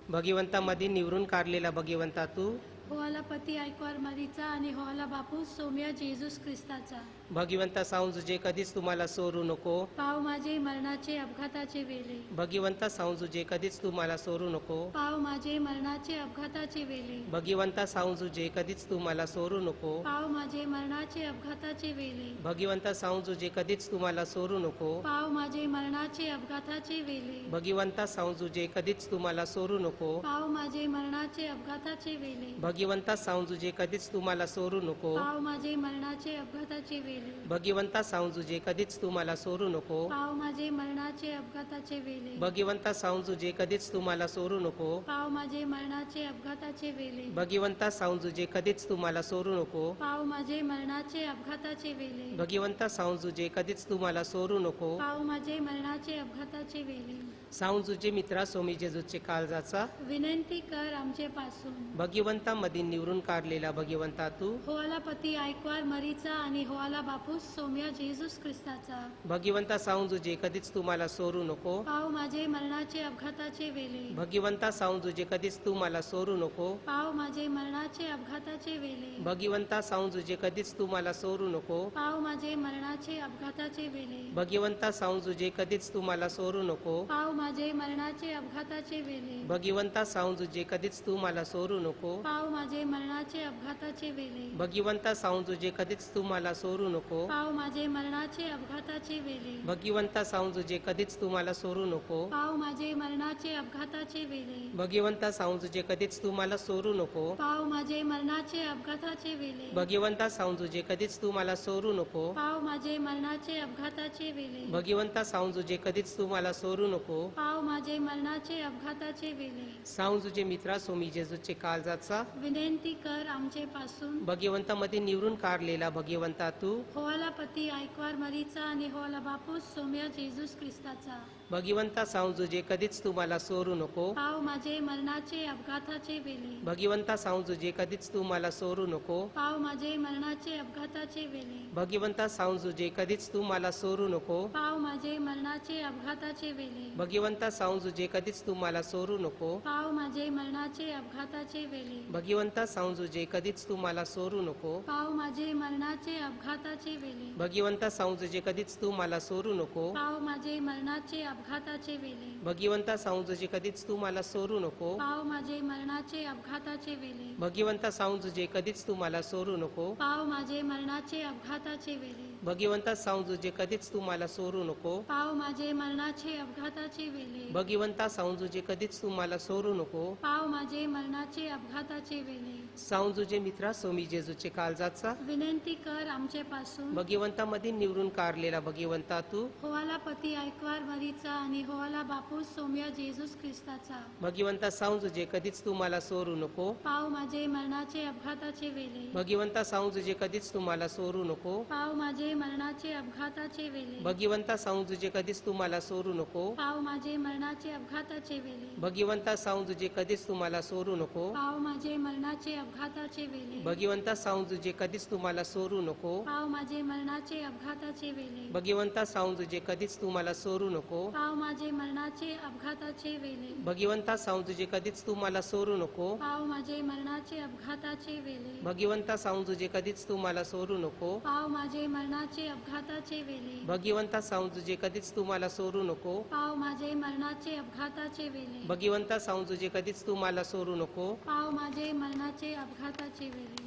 भगवंतामध्ये निवरून काढलेला भगवंता तू होवाला पती ऐकवार मारीचा आणि होवाला बापू सोम्या जेजूस ख्रिस्ताचा भगवंता सांजुजे कधीच तुम्हाला सोडू नको पाव माझे मरणाचे अपघाताचे वेले भगवंता सांजुजे कधीच तुम्हाला सोडू नको पाव माझे मरणाचे अपघाताचे वेले भगवंता सांजुजे कधीच तुम्हाला सोडू नको पाव माझे मरणाचे अपघाताचे वेले भगवंता सांजुजे कधीच तुम्हाला सोडू नको पाव माझे मरणाचे अपघाताचे वेले भगवंता सांजुजे कधीच तुम्हाला सोडू नको पाव माझे मरणाचे अपघाताचे वेले भगवंता सांजुजे कधीच तुम्हाला सोडू नको पाव माझे मरणाचे अपघाताचे वेले भगवंता सांजुजे कधीच तुम्हाला सोडू नको पाव माझे मरणाचे अपघाताचे वेले भगवंता सांजुजे कधीच तुम्हाला सोडू नको पाव माझे मरणाचे अपघाताचे वेले भगवंता सांजुजे कधीच तुम्हाला सोडू नको पाव माझे मरणाचे अपघाताचे वेले भगवंता सांजुजे कधीच तुम्हाला सोडू नको पाव माझे मरणाचे अपघाताचे वेले सांजुजे मित्रा सोमी जेजूचे काळजाचा विनंती कर आमचे पासून भगवंतामध्ये निवरून काढलेला भगवंता तू होवाला पती ऐकवार मरीचा आणि होवाला बापूस सोम्या जेजूस ख्रिस्ताचा भगवंता सांजुजे कधीच तुम्हाला सोडू नको पाव माझे मरणाचे अपघाताचे वेले भगवंता सांजुजे कधीच तुम्हाला सोडू नको पाव माझे मरणाचे अपघाताचे वेले भगवंता सांजुजे कधीच तुम्हाला सोडू नको पाव माझे मरणाचे अपघाताचे वेले भगवंता सांजुजे कधीच तुम्हाला सोडू नको पाव माझे मरणाचे अपघाताचे वेले भगवंता सांजुजे कधीच तुम्हाला सोडू नको पाव माझे मरणाचे अपघाताचे वेले भगवंता सांजुजे कधीच तुम्हाला सोडू नको पाव माझे मरणाचे अपघाताचे वेले भगवंता सांजुजे कधीच तुम्हाला सोडू नको पाव माझे मरणाचे अपघाताचे वेले भगवंता सांजुजे कधीच तुम्हाला सोडू नको पाव माझे मरणाचे अपघाताचे वेले भगवंता सांजुजे कधीच तुम्हाला सोडू नको पाव माझे मरणाचे अपघाताचे वेले भगवंता सांजुजे कधीच तुम्हाला सोडू नको पाव माझे मरणाचे अपघाताचे वेले सांजुजे मित्रा सोमी जेजूचे काळजाचा विनंती कर आमचे पासून भगवंतामध्ये निवरून काढलेला भगवंता तू होवाला पती ऐकवार मरीचा आणि होवाला बापूस सोम्या जेजूस ख्रिस्ताचा भगवंता सांजुजे कधीच तू मला सोडू नको. पाव माझे मरणाचे अपघाताचे वेले. भगवंता सांजुजे कधीच तू मला सोडू नको. पाव माझे मरणाचे अपघाताचे वेले. भगवंता सांजुजे कधीच तू मला सोडू नको. पाव माझे मरणाचे अपघाताचे वेले. भगवंता सांजुजे कधीच तू मला सोडू नको. पाव माझे मरणाचे अपघाताचे वेले. भगवंता सांजुजे कधीच तू मला सोडू नको. पाव माझे मरणाचे अपघाताचे वेले. भगवंता सांजुजे कधीच तू मला सोडू नको. पाव माझे मरणाचे अपघाताचे वेले. भगवंता सांजुजे कधीच तू मला सोडू नको. पाव माझे मरणाचे अपघाताचे वेले. भगवंता सांजुजे कधीच तू मला सोडू नको. पाव माझे मरणाचे अपघाताचे वेले. भगवंता सांजुजे कधीच तू मला सोडू नको. पाव माझे मरणाचे अपघाताचे वेले. भगवंता सांजुजे कधीच तू मला सोडू नको. पाव माझे मरणाचे अपघाताचे वेले. सांजुजे मित्रा सोमी जेजूचे काळजाचा विनंती कर आमचे पासून. भगवंतामध्ये निवडून काढलेला भगवंता तू. होवाला पती ऐकवार मरीचा आणि होवाला बापू सोम्या जेजूस ख्रिस्ताचा. भगवंता सांजुजे कधीच तू मला सोडू नको. पाव माझे मरणाचे अपघाताचे वेले. भगवंता सांजुजे कधीच तू मला सोडू नको. पाव माझे मरणाचे अपघाताचे वेले. भगवंता सांजुजे कधीच तू मला सोडू नको. पाव माझे मरणाचे अपघाताचे वेले. भगवंता सांजुजे कधीच तू मला सोडू नको. पाव माझे मरणाचे अपघाताचे वेले. भगवंता सांजुजे कधीच तू मला सोडू नको. पाव माझे मरणाचे अपघाताचे वेले. भगवंता सांजुजे कधीच तू मला सोडू नको. पाव माझे मरणाचे अपघाताचे वेले. भगवंता सांजुजे कधीच तू मला सोडू नको. पाव माझे मरणाचे अपघाताचे वेले. भगवंता सांजुजे कधीच तू मला सोडू नको. पाव माझे मरणाचे अपघाताचे वेले. भगवंता सांजुजे कधीच तू मला सोडू नको. पाव माझे मरणाचे अपघाताचे वेले. भगवंता सांजुजे कधीच तू मला सोडू नको. पाव माझे मरणाचे अपघाताचे वेले.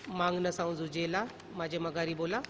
मागणं सांजुजेला माझे मगारी बोला.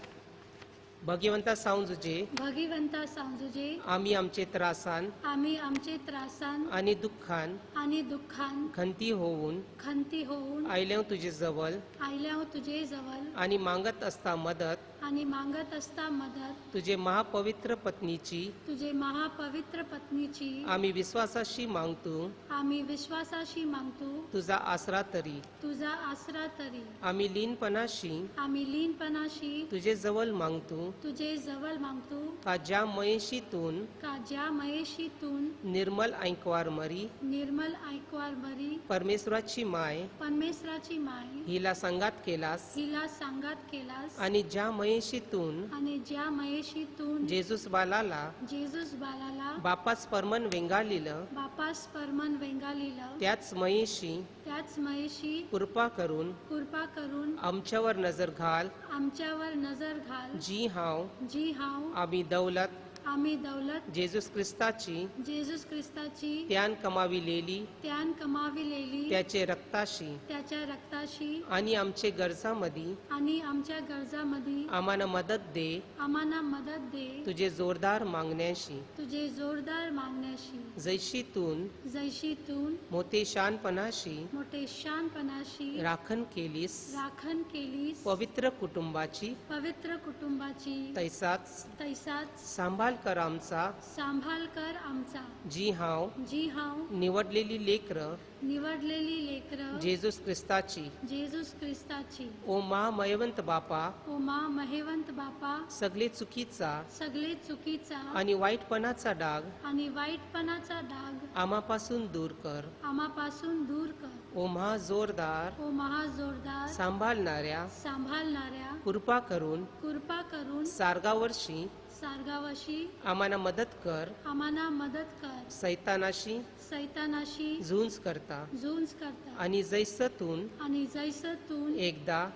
भगवंता सांजुजे भगवंता सांजुजे आम्ही आमचे त्रासान आम्ही आमचे त्रासान आणि दुःखान आणि दुःखान खंती होऊन खंती होऊन आयल्या तुझे जवळ आयल्या तुझे जवळ आणि मागत असता मदत आणि मागत असता मदत तुझे महापवित्र पत्नीची तुझे महापवित्र पत्नीची आम्ही विश्वासाशी मागतो. आम्ही विश्वासाशी मागतो. तुझा आसरा तरी तुझा आसरा तरी आम्ही लीनपणाशी आम्ही लीनपणाशी तुझे जवळ मागतो. तुझे जवळ मागतो. का ज्या मयशीतून का ज्या मयेशीतून निर्मल ऐकवार मरी निर्मल ऐकवार बरी परमेश्वराची माय परमेश्वराची माय हिला संगात केलास. हिला सांगात केलास. आणि ज्या मयशीतून आणि ज्या मयेशीतून जेजूस बालाला जेजूस बालाला बापास परमन वेंगाळलेलं बापास परमन वेंगालीला त्याच मयेशी त्याच मयेशी कृपा करून कृपा करून आमच्यावर नजर घाल. आमच्यावर नजर घाल. जी हाव जी हाव आम्ही दौलत आम्ही दौलत जेजूस ख्रिस्ताची जेजूस ख्रिस्ताची त्यान कमाविलेली त्यान कमाविलेली त्याचे रक्ताशी त्याच्या रक्ताशी आणि आमचे गरजामध्ये आणि आमच्या गरजामध्ये आम्हाला मदत दे. आम्हाला मदत दे. तुझे जोरदार मागण्याशी तुझे जोरदार मागण्याशी जैशीतून जैशीतून मोठे शानपणाशी मोठे शानपणाशी राखण केलीस. राखण केलीस. पवित्र कुटुंबाची पवित्र कुटुंबाची तैसाच सांभाळ कर आमचा. सांभाळ कर आमचा. जी हाव जी हाव निवडलेली लेकरं निवडलेली लेकरं जेजूस ख्रिस्ताची जेजूस ख्रिस्ताची. ओ महामयवंत बापा ओ मा महेवंत बापा सगळे चुकीचा सगळे चुकीचा आणि वाईटपणाचा डाग आणि वाईटपणाचा डाग आम्हापासून दूर कर. आम्हापासून दूर कर. ओ महा जोरदार ओ महाजोरदार सांभाळणाऱ्या सांभाळणाऱ्या कृपा करून कृपा करून सारगावर्षी सारगावाशी आम्हाला मदत कर. आम्हाला मदत कर. सैतानाशी सैतानाशी झुंज करता झुंज करता आणि जैसतून आणि जैसतून एकदा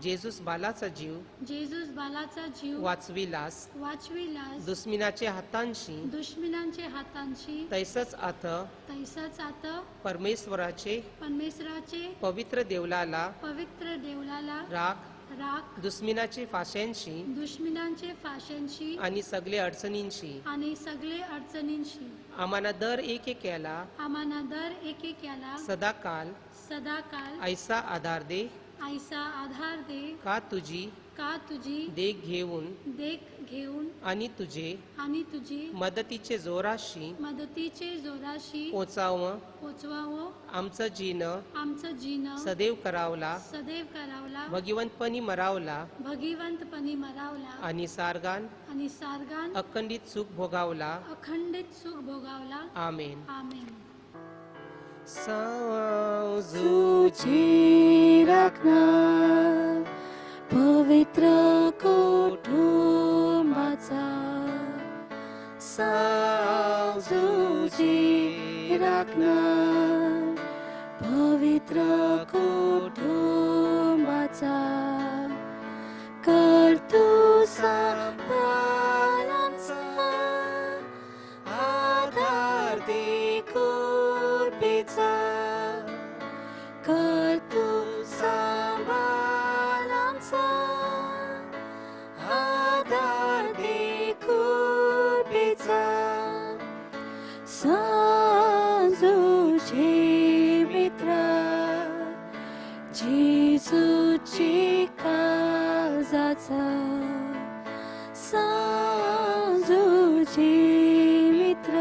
जेजूस बालाचा जीव जेजूस बालाचा जीव वाचविलास. वाचविलास. दुश्मनाच्या हातांशी दुश्मनांच्या हातांशी तैसच आता तैसाच आता परमेश्वराचे पवित्र देवलाला पवित्र देवलाला राख. दुश्मनांचे फाशांशी आणि सगळे अडचणींशी आणि सगळे अडचणींशी आम्हाला दर एकेक्याला सदाकाल सदाकाल ऐसा आधार दे. ऐसा आधार दे. का तुझी का तुझी देख घेऊन आणि तुझे मदतीचे जोराशी पोचवावं आमचं जीन सदैव करावला भगवंतपणी मरावला आणि सारगान अखंडित सुख भोगावला आमेन. तुझी राखणार पवित्र कुटुंबाचा तुझी राखणार पवित्र कुटुंबाचा करतो सांभाळांचा आधार दे कृपेचा करतो सांभाळांचा आधार दे कृपेचा सांजूचे मित्र जेजूची काळजाचा सांजूचे मित्र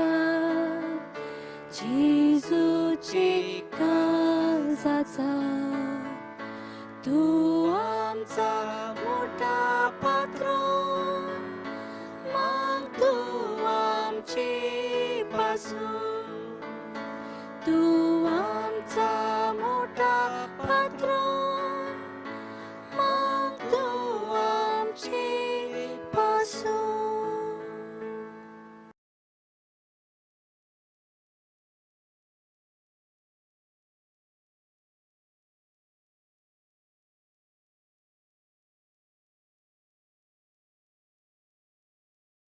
जेजूची काळजाचा तू आमचा मोठा पात्रोन मग तू आमची पासून